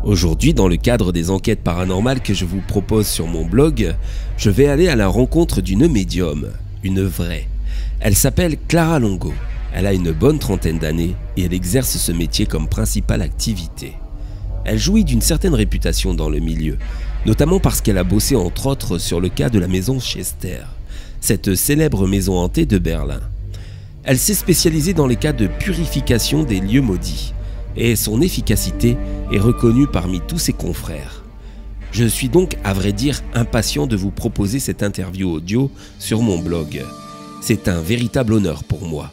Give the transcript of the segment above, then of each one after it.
Aujourd'hui, dans le cadre des enquêtes paranormales que je vous propose sur mon blog, je vais aller à la rencontre d'une médium, une vraie. Elle s'appelle Clara Longo. Elle a une bonne trentaine d'années et elle exerce ce métier comme principale activité. Elle jouit d'une certaine réputation dans le milieu, notamment parce qu'elle a bossé entre autres sur le cas de la maison Chester, cette célèbre maison hantée de Berlin. Elle s'est spécialisée dans les cas de purification des lieux maudits, et son efficacité est reconnue parmi tous ses confrères. Je suis donc, à vrai dire, impatient de vous proposer cette interview audio sur mon blog. C'est un véritable honneur pour moi.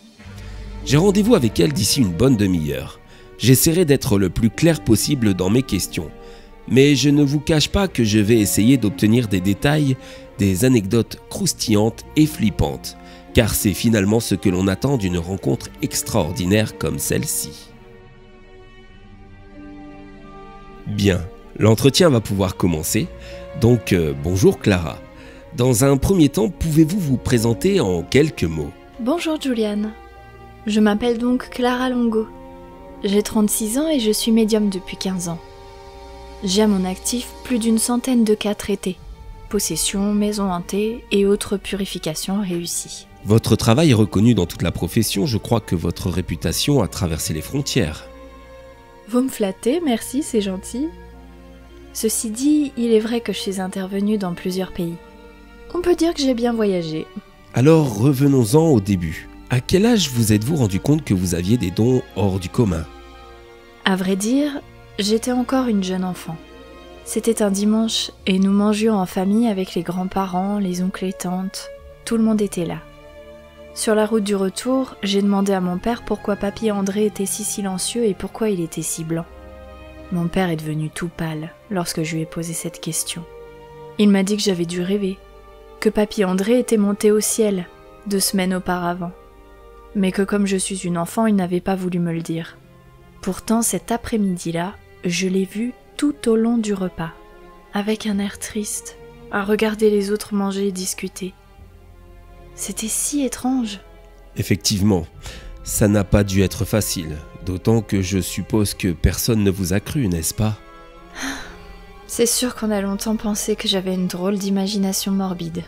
J'ai rendez-vous avec elle d'ici une bonne demi-heure. J'essaierai d'être le plus clair possible dans mes questions, mais je ne vous cache pas que je vais essayer d'obtenir des détails, des anecdotes croustillantes et flippantes, car c'est finalement ce que l'on attend d'une rencontre extraordinaire comme celle-ci. Bien, l'entretien va pouvoir commencer, donc bonjour Clara. Dans un premier temps, pouvez-vous vous présenter en quelques mots? Bonjour Juliane, je m'appelle donc Clara Longo. J'ai 36 ans et je suis médium depuis 15 ans. J'ai à mon actif plus d'une centaine de cas traités, possessions, maisons hantées et autres purifications réussies. Votre travail est reconnu dans toute la profession, je crois que votre réputation a traversé les frontières. Vous me flattez, merci, c'est gentil. Ceci dit, il est vrai que je suis intervenue dans plusieurs pays. On peut dire que j'ai bien voyagé. Alors revenons-en au début. À quel âge vous êtes-vous rendu compte que vous aviez des dons hors du commun? À vrai dire, j'étais encore une jeune enfant. C'était un dimanche et nous mangions en famille avec les grands-parents, les oncles et tantes. Tout le monde était là. Sur la route du retour, j'ai demandé à mon père pourquoi papy André était si silencieux et pourquoi il était si blanc. Mon père est devenu tout pâle lorsque je lui ai posé cette question. Il m'a dit que j'avais dû rêver, que papy André était monté au ciel 2 semaines auparavant, mais que comme je suis une enfant, il n'avait pas voulu me le dire. Pourtant, cet après-midi-là, je l'ai vu tout au long du repas, avec un air triste, à regarder les autres manger et discuter. C'était si étrange. Effectivement, ça n'a pas dû être facile, d'autant que je suppose que personne ne vous a cru, n'est-ce pas? C'est sûr qu'on a longtemps pensé que j'avais une drôle d'imagination morbide,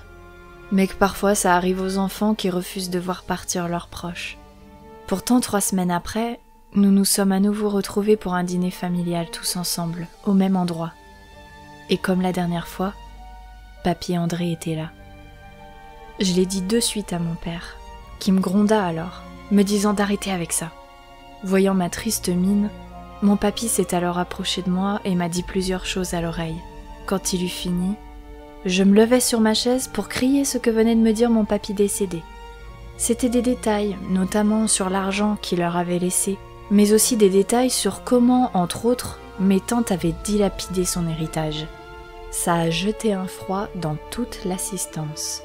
mais que parfois ça arrive aux enfants qui refusent de voir partir leurs proches. Pourtant, 3 semaines après, nous nous sommes à nouveau retrouvés pour un dîner familial tous ensemble, au même endroit. Et comme la dernière fois, papy André était là. Je l'ai dit de suite à mon père, qui me gronda alors, me disant d'arrêter avec ça. Voyant ma triste mine, mon papy s'est alors approché de moi et m'a dit plusieurs choses à l'oreille. Quand il eut fini, je me levai sur ma chaise pour crier ce que venait de me dire mon papy décédé. C'était des détails, notamment sur l'argent qu'il leur avait laissé, mais aussi des détails sur comment, entre autres, mes tantes avaient dilapidé son héritage. Ça a jeté un froid dans toute l'assistance.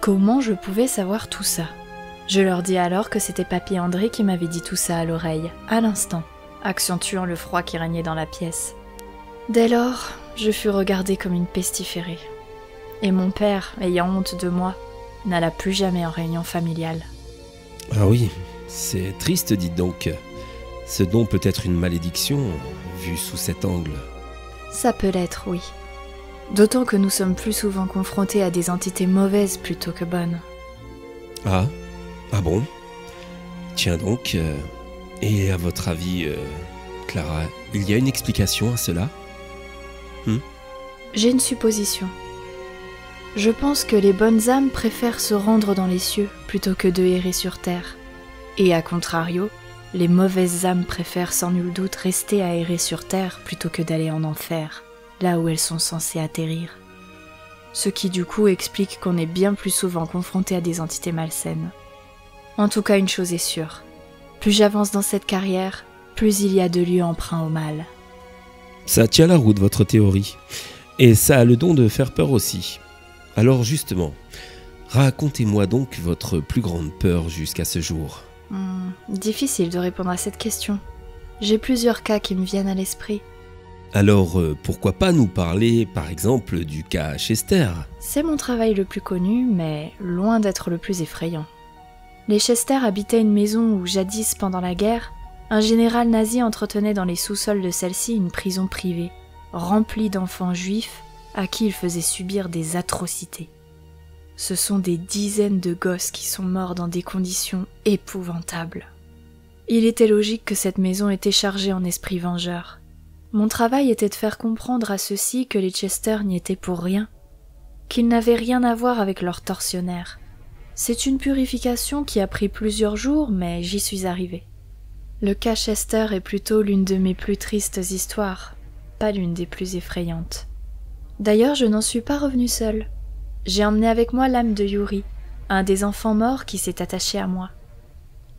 Comment je pouvais savoir tout ça? Je leur dis alors que c'était papy André qui m'avait dit tout ça à l'oreille, à l'instant, accentuant le froid qui régnait dans la pièce. Dès lors, je fus regardée comme une pestiférée. Et mon père, ayant honte de moi, n'alla plus jamais en réunion familiale. Ah oui, c'est triste, dites donc. Ce don peut être une malédiction, vu sous cet angle. Ça peut l'être, oui. D'autant que nous sommes plus souvent confrontés à des entités mauvaises plutôt que bonnes. Ah bon? Tiens donc, et à votre avis, Clara, il y a une explication à cela? J'ai une supposition. Je pense que les bonnes âmes préfèrent se rendre dans les cieux plutôt que de errer sur terre. Et à contrario, les mauvaises âmes préfèrent sans nul doute rester à errer sur terre plutôt que d'aller en enfer, là où elles sont censées atterrir. Ce qui du coup explique qu'on est bien plus souvent confronté à des entités malsaines. En tout cas, une chose est sûre. Plus j'avance dans cette carrière, plus il y a de lieux emprunts au mal. Ça tient la route, votre théorie. Et ça a le don de faire peur aussi. Alors justement, racontez-moi donc votre plus grande peur jusqu'à ce jour. Difficile de répondre à cette question. J'ai plusieurs cas qui me viennent à l'esprit. Alors, pourquoi pas nous parler, par exemple, du cas Chester? C'est mon travail le plus connu, mais loin d'être le plus effrayant. Les Chester habitaient une maison où, jadis pendant la guerre, Un général nazi entretenait dans les sous-sols de celle-ci une prison privée, remplie d'enfants juifs à qui il faisait subir des atrocités. Ce sont des dizaines de gosses qui sont morts dans des conditions épouvantables. Il était logique que cette maison était chargée en esprits vengeurs. Mon travail était de faire comprendre à ceux-ci que les Chester n'y étaient pour rien, qu'ils n'avaient rien à voir avec leurs tortionnaires. C'est une purification qui a pris plusieurs jours, mais j'y suis arrivée. Le cas Chester est plutôt l'une de mes plus tristes histoires, pas l'une des plus effrayantes. D'ailleurs, je n'en suis pas revenue seule. J'ai emmené avec moi l'âme de Yuri, un des enfants morts qui s'est attaché à moi.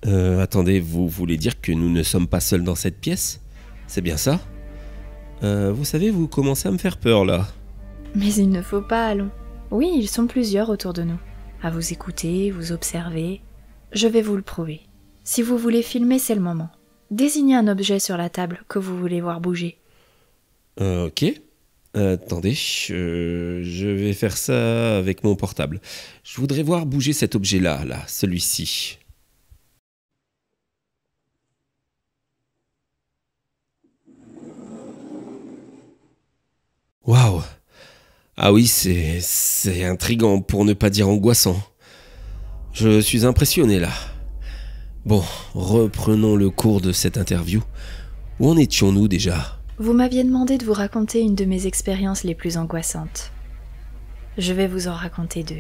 Attendez, vous voulez dire que nous ne sommes pas seuls dans cette pièce? C'est bien ça? Vous savez, vous commencez à me faire peur, là. Mais il ne faut pas, allons. Oui, ils sont plusieurs autour de nous. À vous écouter, vous observer. Je vais vous le prouver. Si vous voulez filmer, c'est le moment. Désignez un objet sur la table que vous voulez voir bouger. Ok. Attendez, je vais faire ça avec mon portable. Je voudrais voir bouger cet objet-là, celui-ci. Waouh! Ah oui, c'est intriguant, pour ne pas dire angoissant. Je suis impressionné là. Bon, reprenons le cours de cette interview. Où en étions-nous déjà? Vous m'aviez demandé de vous raconter une de mes expériences les plus angoissantes. Je vais vous en raconter deux.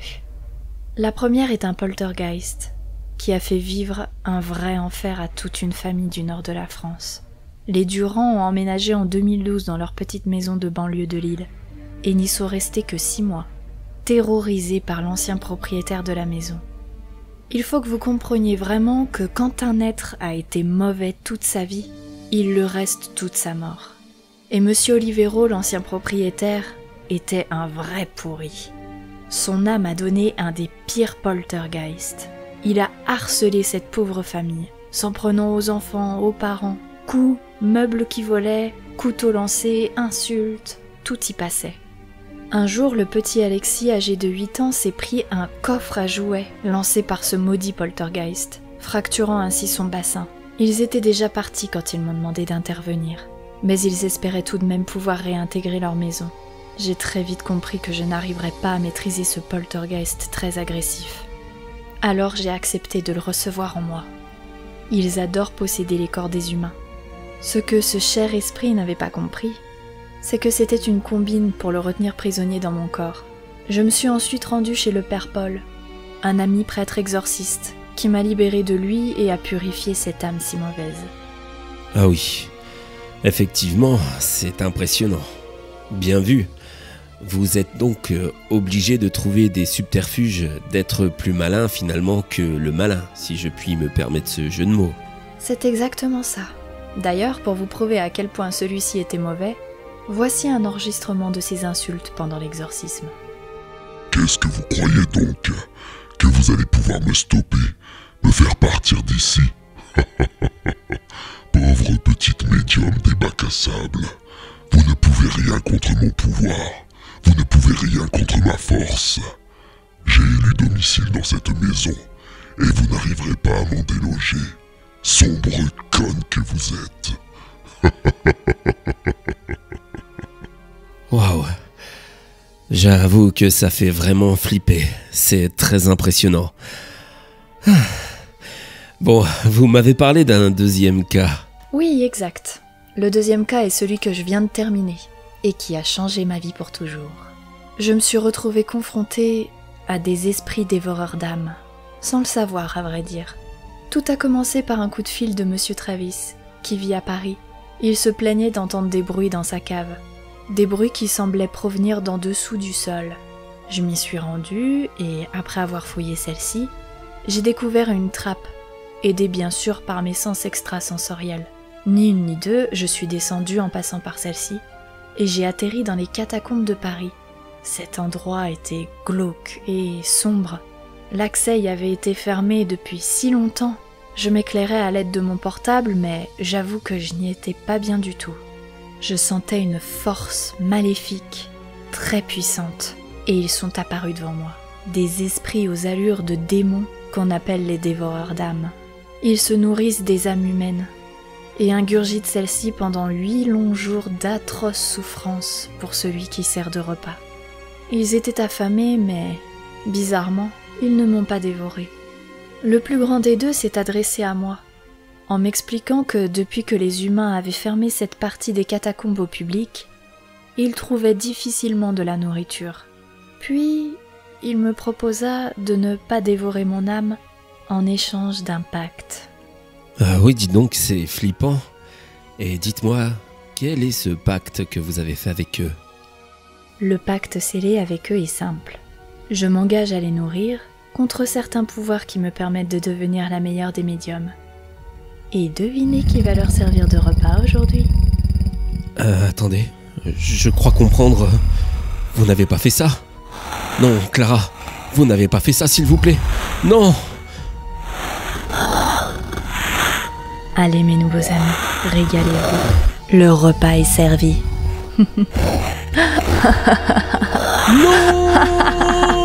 La première est un poltergeist qui a fait vivre un vrai enfer à toute une famille du nord de la France. Les Durand ont emménagé en 2012 dans leur petite maison de banlieue de Lille et n'y sont restés que 6 mois, terrorisés par l'ancien propriétaire de la maison. Il faut que vous compreniez vraiment que quand un être a été mauvais toute sa vie, il le reste toute sa mort. Et Monsieur Olivero, l'ancien propriétaire, était un vrai pourri. Son âme a donné un des pires poltergeists. Il a harcelé cette pauvre famille, s'en prenant aux enfants, aux parents. Coups, meubles qui volaient, couteaux lancés, insultes, tout y passait. Un jour, le petit Alexis, âgé de 8 ans, s'est pris un coffre à jouets lancé par ce maudit poltergeist, fracturant ainsi son bassin. Ils étaient déjà partis quand ils m'ont demandé d'intervenir, mais ils espéraient tout de même pouvoir réintégrer leur maison. J'ai très vite compris que je n'arriverais pas à maîtriser ce poltergeist très agressif. Alors j'ai accepté de le recevoir en moi. Ils adorent posséder les corps des humains. Ce que ce cher esprit n'avait pas compris, c'est que c'était une combine pour le retenir prisonnier dans mon corps. Je me suis ensuite rendue chez le père Paul, un ami prêtre exorciste, qui m'a libérée de lui et a purifié cette âme si mauvaise. Ah oui, effectivement, c'est impressionnant. Bien vu. Vous êtes donc obligé de trouver des subterfuges, d'être plus malin finalement que le malin, si je puis me permettre ce jeu de mots. C'est exactement ça. D'ailleurs, pour vous prouver à quel point celui-ci était mauvais, voici un enregistrement de ses insultes pendant l'exorcisme. Qu'est-ce que vous croyez donc? Que vous allez pouvoir me stopper, me faire partir d'ici? Pauvre petite médium des bacs à sable, vous ne pouvez rien contre mon pouvoir, vous ne pouvez rien contre ma force. J'ai élu domicile dans cette maison, et vous n'arriverez pas à m'en déloger, sombre conne que vous êtes. Waouh! J'avoue que ça fait vraiment flipper, c'est très impressionnant. Bon, vous m'avez parlé d'un deuxième cas. Oui, exact. Le deuxième cas est celui que je viens de terminer, et qui a changé ma vie pour toujours. Je me suis retrouvée confrontée à des esprits dévoreurs d'âmes, sans le savoir à vrai dire. Tout a commencé par un coup de fil de Monsieur Travis, qui vit à Paris. Il se plaignait d'entendre des bruits dans sa cave, des bruits qui semblaient provenir d'en dessous du sol. Je m'y suis rendue, et après avoir fouillé celle-ci, j'ai découvert une trappe, aidée bien sûr par mes sens extrasensoriels. Ni une ni deux, je suis descendue en passant par celle-ci, et j'ai atterri dans les catacombes de Paris. Cet endroit était glauque et sombre. L'accès y avait été fermé depuis si longtemps. Je m'éclairais à l'aide de mon portable, mais j'avoue que je n'y étais pas bien du tout. Je sentais une force maléfique, très puissante, et ils sont apparus devant moi. Des esprits aux allures de démons qu'on appelle les dévoreurs d'âmes. Ils se nourrissent des âmes humaines. et ingurgite celle-ci pendant 8 longs jours d'atroces souffrances pour celui qui sert de repas. Ils étaient affamés, mais, bizarrement, ils ne m'ont pas dévoré. Le plus grand des deux s'est adressé à moi, en m'expliquant que depuis que les humains avaient fermé cette partie des catacombes au public, ils trouvaient difficilement de la nourriture. Puis, il me proposa de ne pas dévorer mon âme en échange d'un pacte. Ah oui, dites donc, c'est flippant. Et dites-moi, quel est ce pacte que vous avez fait avec eux? Le pacte scellé avec eux est simple. Je m'engage à les nourrir contre certains pouvoirs qui me permettent de devenir la meilleure des médiums. Et devinez qui va leur servir de repas aujourd'hui? Attendez, je crois comprendre. Vous n'avez pas fait ça? Non, Clara, vous n'avez pas fait ça, s'il vous plaît. Non! Allez mes nouveaux amis, régalez-vous. Le repas est servi. Non!